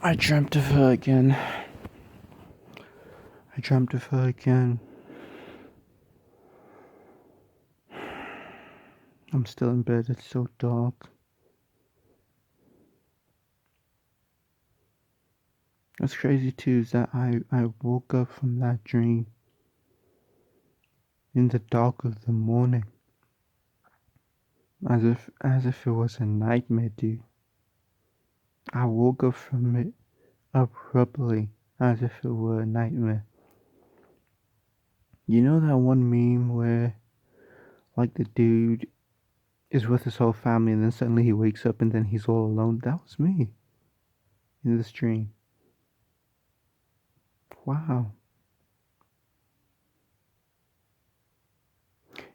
I dreamt of her again. I dreamt of her again. I'm still in bed, it's so dark. What's crazy too is that I woke up from that dream in the dark of the morning. As if it was a nightmare, dude. I woke up from it abruptly, as if it were a nightmare. You know that one meme where like the dude is with his whole family and then suddenly he wakes up and then he's all alone? That was me in this dream. Wow.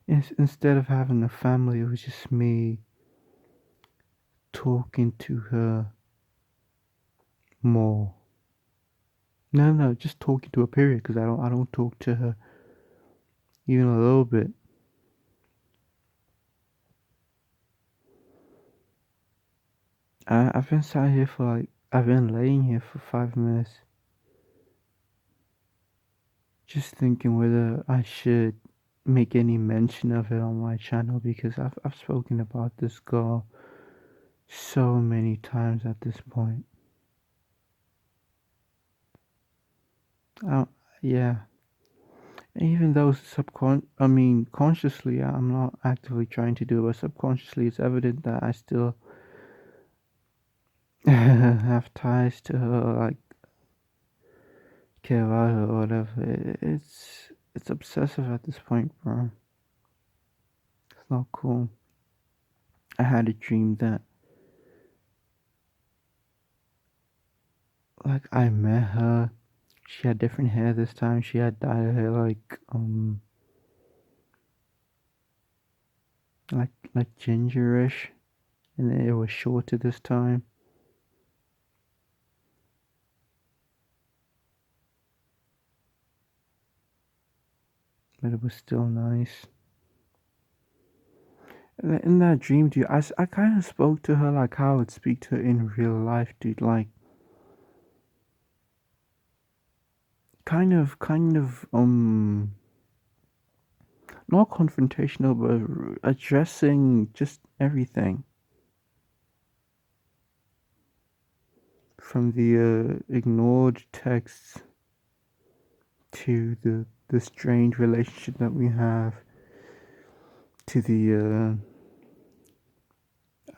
Instead of having a family, it was just me talking to her more. No, just talking to her. Period. Because I don't talk to her even a little bit. I've been sat here for I've been laying here for 5 minutes, just thinking whether I should make any mention of it on my channel because I've spoken about this girl so many times at this point. Uh, yeah. Even though consciously, I'm not actively trying to do it, but subconsciously, it's evident that I still have ties to her, like care about her or whatever. It's obsessive at this point, bro. It's not cool. I had a dream that, like, I met her. She had different hair this time. She had dyed her hair like gingerish, and it was shorter this time. But it was still nice. In that dream, dude, I kind of spoke to her like how I would speak to her in real life, dude. Like, kind of, not confrontational, but addressing just everything. From the ignored texts to the strange relationship that we have to the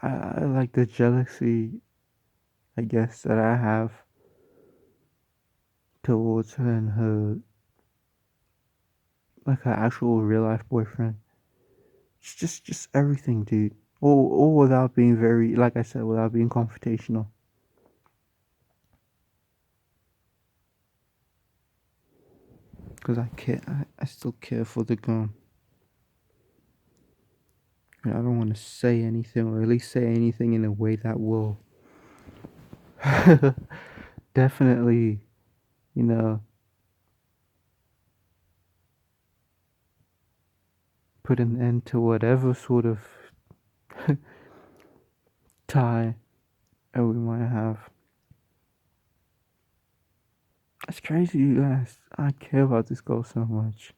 I like the jealousy, I guess, that I have towards her and her, like, her actual real life boyfriend. It's just everything, dude. All without being very, like I said, without being confrontational. Because I care, I still care for the girl. And I don't want to say anything, or at least say anything in a way that will definitely, you know, put an end to whatever sort of tie that we might have. It's crazy, you guys. I care about this girl so much.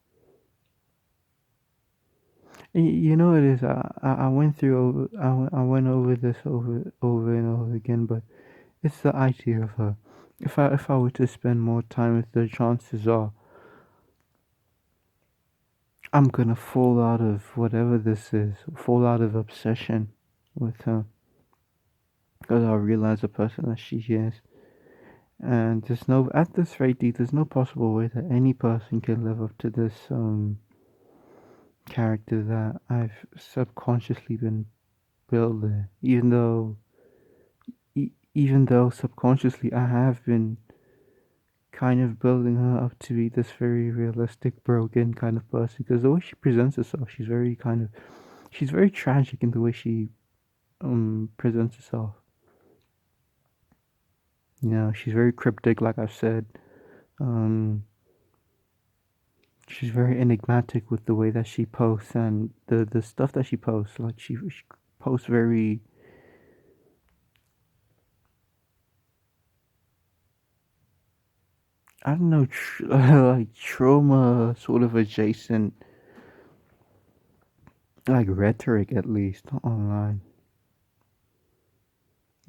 You know it is. I went through. I went over this over and over again, but it's the idea of her. If I were to spend more time with her, chances are I'm gonna fall out of whatever this is, fall out of obsession with her, because I'll realize the person that she is. And at this rate, dude, there's no possible way that any person can live up to this character that I've subconsciously been building, even though subconsciously I have been kind of building her up to be this very realistic, broken kind of person. Because the way she presents herself, she's very tragic in the way she presents herself. You know, she's very cryptic, like I've said. Um, she's very enigmatic with the way that she posts and the stuff that she posts. Like she posts very I don't know, like trauma sort of adjacent, like rhetoric at least online.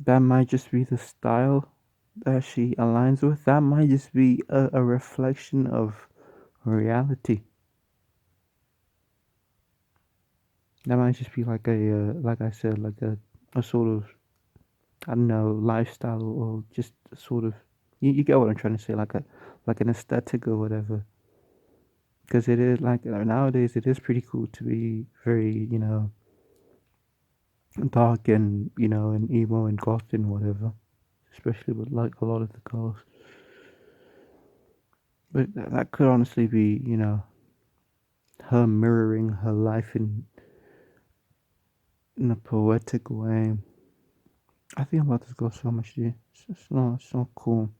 That might just be the style that she aligns with. That might just be a reflection of reality. That might just be like like I said, like a sort of, I don't know, lifestyle or just a sort of, you get what I'm trying to say, like an aesthetic or whatever. Because it is like nowadays, it is pretty cool to be very, dark and and emo and goth and whatever, especially with like a lot of the girls. But that could honestly be, her mirroring her life in a poetic way. I think about this girl so much, dude. It's so cool.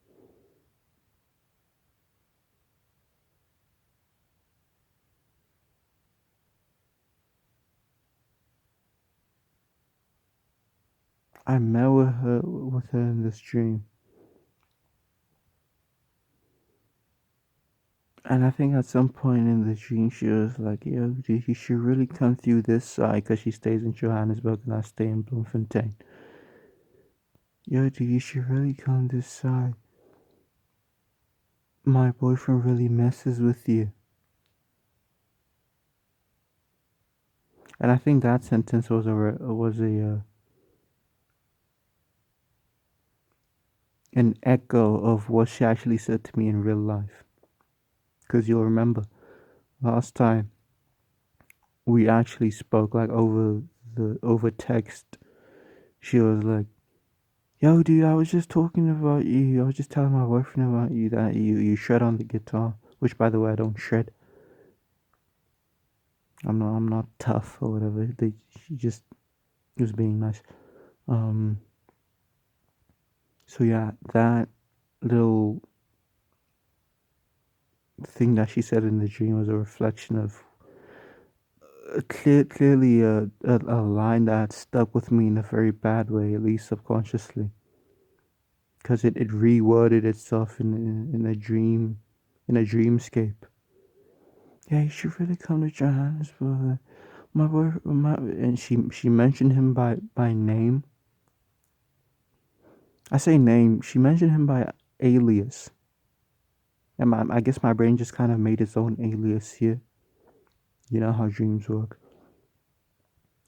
I met with her in this dream, and I think at some point in the dream she was like, "Yo, dude, you should really come through this side," because she stays in Johannesburg and I stay in Bloemfontein. "Yo, dude, you should really come this side. My boyfriend really messes with you." And I think that sentence was a an echo of what she actually said to me in real life. Because you'll remember last time we actually spoke like over text. She was like, "Yo, dude, I was just talking about you. I was just telling my boyfriend about you that you shred on the guitar." Which, by the way, I don't shred. I'm not tough or whatever. She just was being nice. Um. So yeah, that little thing that she said in the dream was a reflection of clearly a line that stuck with me in a very bad way, at least subconsciously, because it reworded itself in a dream, in a dreamscape. Yeah, you should really come to Johannesburg. My boy, and she mentioned him by name. I say name. She mentioned him by alias, and I guess my brain just kind of made its own alias here. You know how dreams work.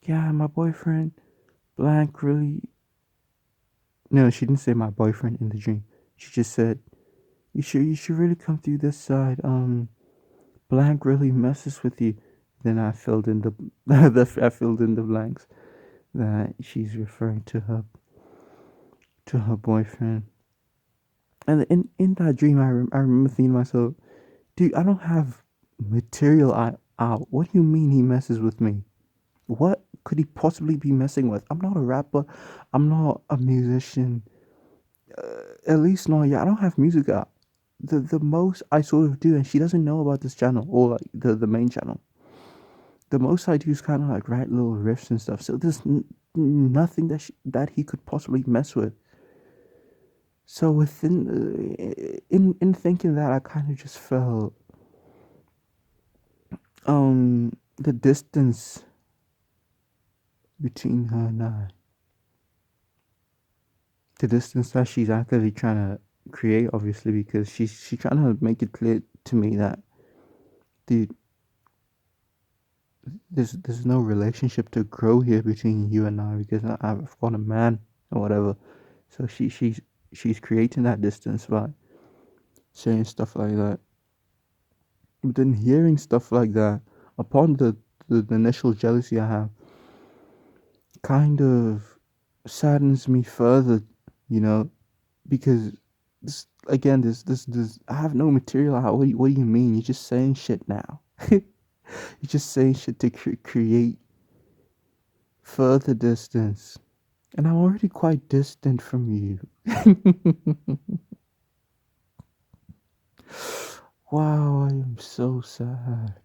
Yeah, my boyfriend blank really. No, she didn't say my boyfriend in the dream. She just said, you should really come through this side. Blank really messes with you." Then I filled in the, I filled in the blanks that she's referring to her boyfriend. And in that dream, I remember thinking to myself, dude, I don't have material out. What do you mean he messes with me? What could he possibly be messing with? I'm not a rapper. I'm not a musician. At least not yet. I don't have music out. The most I sort of do, and she doesn't know about this channel or like the main channel. The most I do is kind of like write little riffs and stuff. So there's nothing that he could possibly mess with. So within in thinking that, I kind of just felt the distance between her and I, the distance that she's actively trying to create, obviously, because she's trying to make it clear to me that, dude, there's no relationship to grow here between you and I, because I've got a man or whatever. So she's creating that distance by saying stuff like that. But then hearing stuff like that, upon the initial jealousy I have, kind of saddens me further, you know, because this again, this I have no material out. What do you mean? You're just saying shit now. You're just saying shit to create further distance, and I'm already quite distant from you. Wow, I am so sad.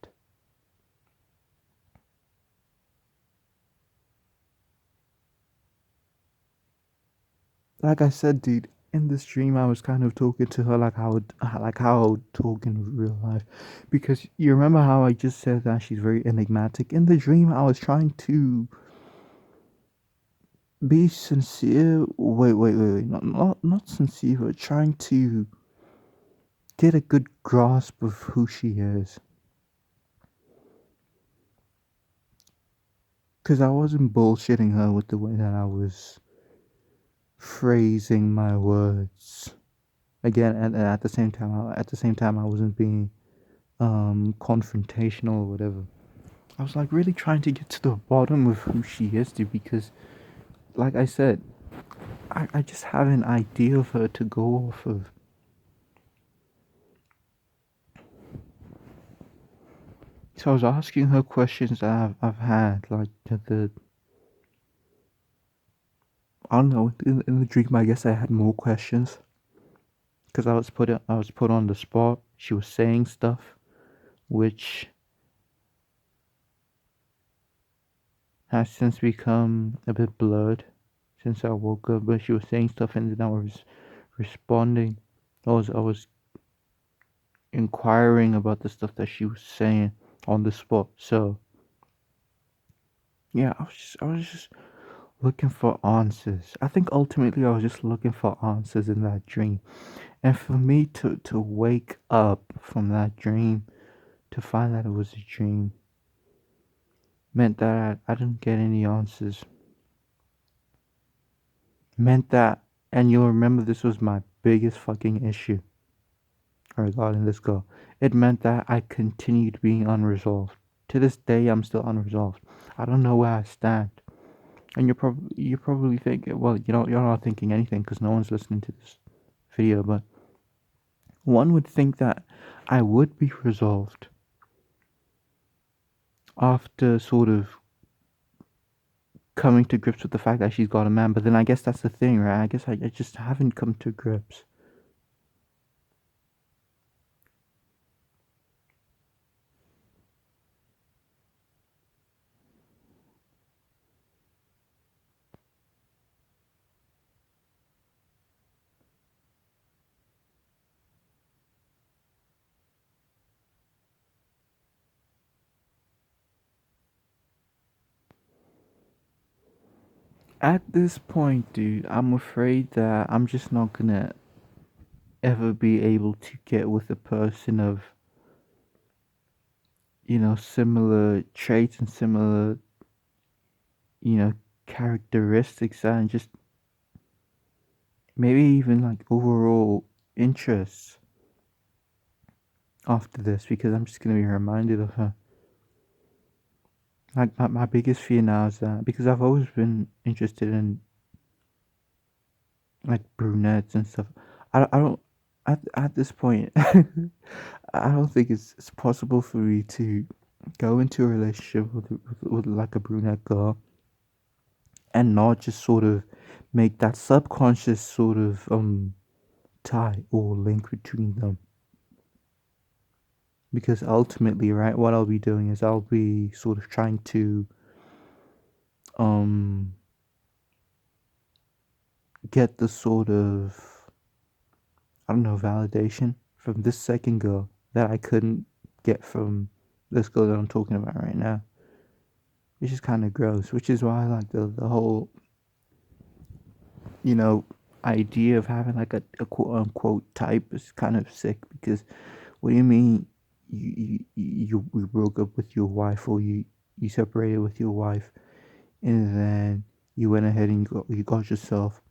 Like I said, dude, in this dream I was kind of talking to her like how I would talk in real life, because you remember how I just said that she's very enigmatic. In the dream, I was trying to be sincere. Wait. Not sincere, but trying to get a good grasp of who she is. Because I wasn't bullshitting her with the way that I was phrasing my words. Again, and at the same time, I wasn't being confrontational or whatever. I was like really trying to get to the bottom of who she is, dude, because, like I said, I just have an idea of her to go off of. So I was asking her questions that I've had, like I don't know, in the dream, I guess I had more questions because I was put on the spot. She was saying stuff which has since become a bit blurred since I woke up. But she was saying stuff, and then I was responding. I was inquiring about the stuff that she was saying on the spot. So yeah, I was just looking for answers. I think ultimately I was just looking for answers in that dream. And for me to wake up from that dream, to find that it was a dream, meant that I didn't get any answers. Meant that, and you'll remember this was my biggest fucking issue regarding this girl. It meant that I continued being unresolved. To this day, I'm still unresolved. I don't know where I stand. And you're probably thinking, well, you're not thinking anything because no one's listening to this video. But one would think that I would be resolved after sort of coming to grips with the fact that she's got a man. But then I guess that's the thing, right? I guess I just haven't come to grips. At this point, dude, I'm afraid that I'm just not gonna ever be able to get with a person of, similar traits and similar, you know, characteristics and just maybe even like overall interests after this, because I'm just gonna be reminded of her. Like my biggest fear now is that because I've always been interested in like brunettes and stuff. I don't at this point I don't think it's possible for me to go into a relationship with like a brunette girl and not just sort of make that subconscious sort of tie or link between them, because ultimately, right, what I'll be doing is I'll be sort of trying to um get the sort of, I don't know, validation from this second girl that I couldn't get from this girl that I'm talking about right now, which is kind of gross. Which is why, like, the whole, you know, idea of having like a quote unquote type is kind of sick. Because what do you mean you broke up with your wife, or you separated with your wife, and then you went ahead and you got yourself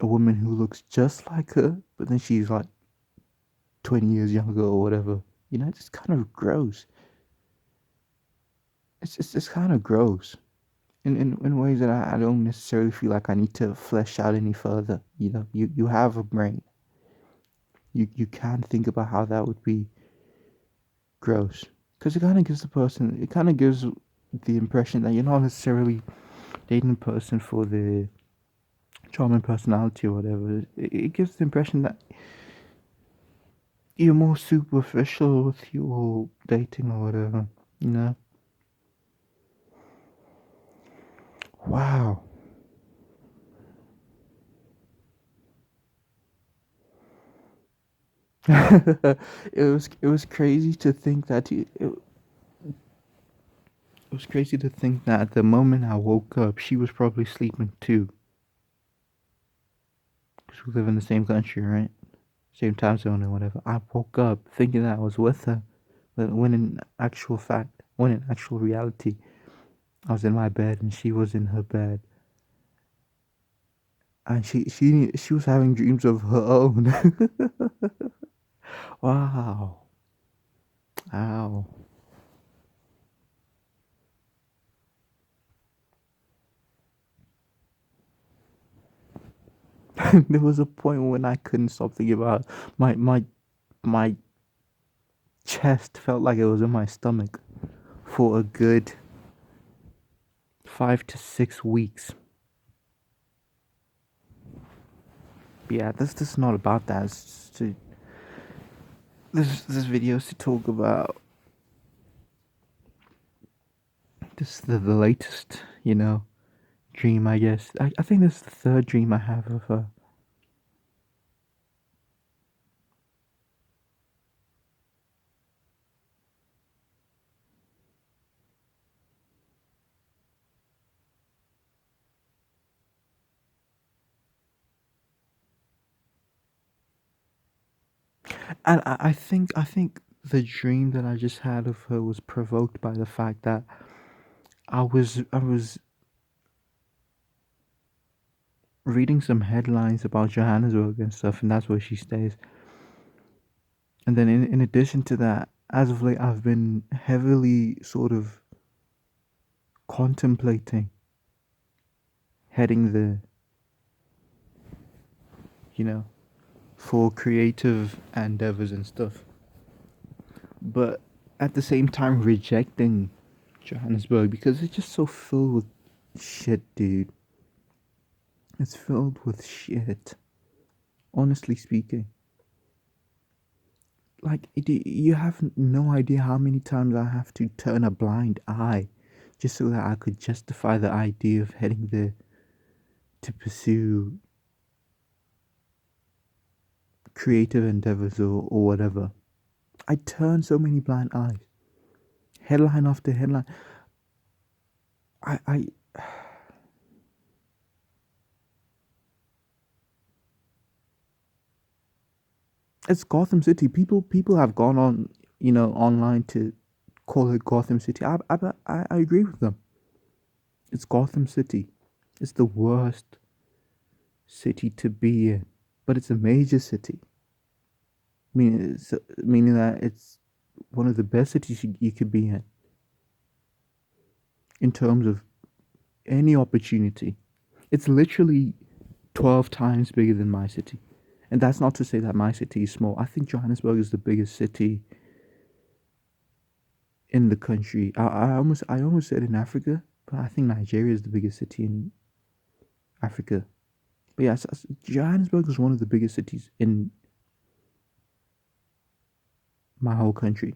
a woman who looks just like her, but then she's like 20 years younger or whatever. It's kind of gross. It's kind of gross in ways that I don't necessarily feel like I need to flesh out any further. You have a brain. You can think about how that would be gross. Because it kind of gives the impression that you're not necessarily dating a person for the charm and personality or whatever. It gives the impression that you're more superficial with your dating or whatever, you know? Wow. It was crazy to think that it was crazy to think that the moment I woke up, she was probably sleeping too. Because we live in the same country, right? Same time zone and whatever. I woke up thinking that I was with her, but when in actual reality, I was in my bed and she was in her bed, and she was having dreams of her own. Wow, wow. There was a point when I couldn't stop thinking about my chest felt like it was in my stomach for a good 5 to 6 weeks. But yeah, this is not about that. This video is to talk about the latest, dream. I guess I think this is the third dream I have of her. And I think the dream that I just had of her was provoked by the fact that I was reading some headlines about Johannesburg and stuff, and that's where she stays. And then in addition to that, as of late, I've been heavily sort of contemplating heading there, you know, for creative endeavors and stuff. But at the same time, rejecting Johannesburg because it's just so filled with shit, dude. It's filled with shit. Honestly speaking, like you have no idea how many times I have to turn a blind eye just so that I could justify the idea of heading there to pursue creative endeavors or whatever. I turn so many blind eyes, headline after headline. I It's Gotham City. People have gone on, online to call it Gotham City. I agree with them. It's Gotham City. It's the worst city to be in, but it's a major city. Meaning that it's one of the best cities you could be in terms of any opportunity. It's literally 12 times bigger than my city. And that's not to say that my city is small. I think Johannesburg is the biggest city in the country. I almost said in Africa, but I think Nigeria is the biggest city in Africa. But yes, Johannesburg is one of the biggest cities in my whole country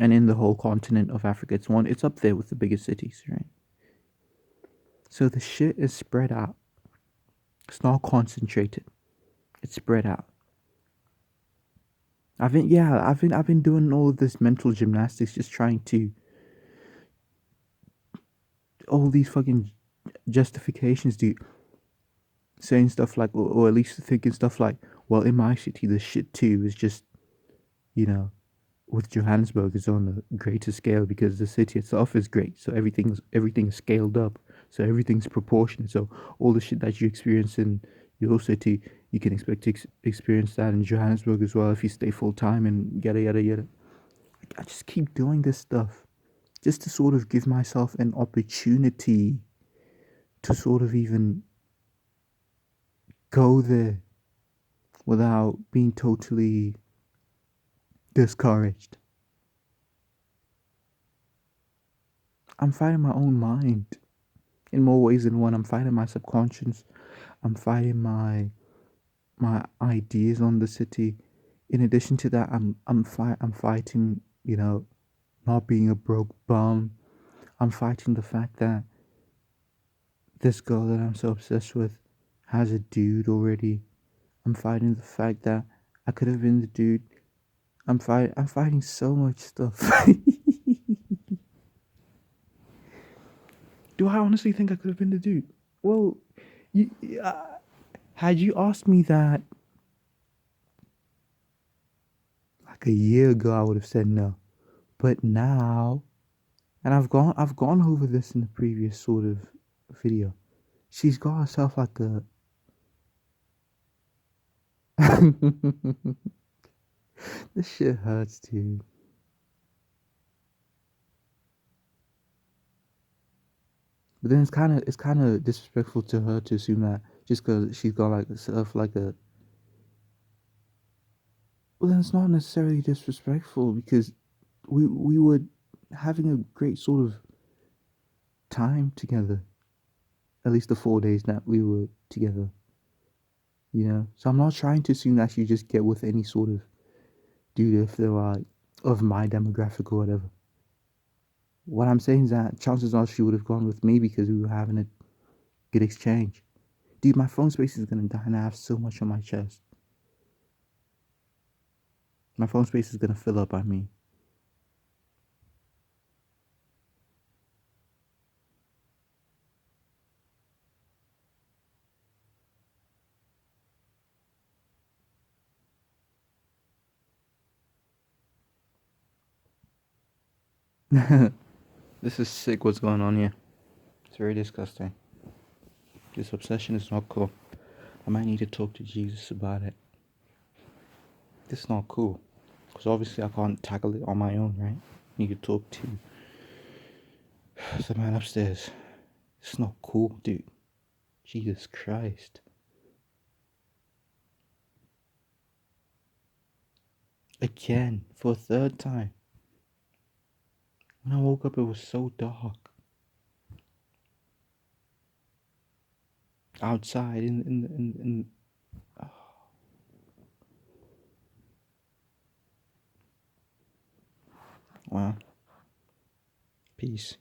and in the whole continent of Africa. It's up there with the biggest cities, right? So the shit is spread out. It's not concentrated. It's spread out. I've been doing all of this mental gymnastics, just trying to all these fucking justifications, dude. Saying stuff like, or at least thinking stuff like, well, in my city, the shit too is just, you know, with Johannesburg is on a greater scale because the city itself is great. So everything's scaled up. So everything's proportionate. So all the shit that you experience in your city, you can expect to experience that in Johannesburg as well if you stay full time and yada yada yada. I just keep doing this stuff just to sort of give myself an opportunity to sort of even go there without being totally discouraged. I'm fighting my own mind in more ways than one. I'm fighting my subconscious. I'm fighting my ideas on the city. In addition to that, I'm fighting, not being a broke bum. I'm fighting the fact that this girl that I'm so obsessed with has a dude already. I'm fighting the fact that I could have been the dude. I'm fighting so much stuff. Do I honestly think I could have been the dude? Well, you, had you asked me that like a year ago, I would have said no. But now, and I've gone over this in the previous sort of video. She's got herself like a. This shit hurts, dude. But then it's kind of disrespectful to her to assume that just because she's got like herself like a. Well, then it's not necessarily disrespectful because we were having a great sort of time together. At least the 4 days that we were together, you know. So I'm not trying to assume that you just get with any sort of dude if they're like of my demographic or whatever. What I'm saying is that chances are she would have gone with me because we were having a good exchange. Dude, my phone space is gonna die and I have so much on my chest. My phone space is gonna fill up, I mean. This is sick what's going on here. It's very disgusting. This obsession is not cool. I might need to talk to Jesus about it. This is not cool. Because obviously I can't tackle it on my own, right? I need to talk to the man upstairs. It's not cool, dude. Jesus Christ. Again, for a third time. When I woke up, it was so dark. Outside, in oh. Wow. Peace.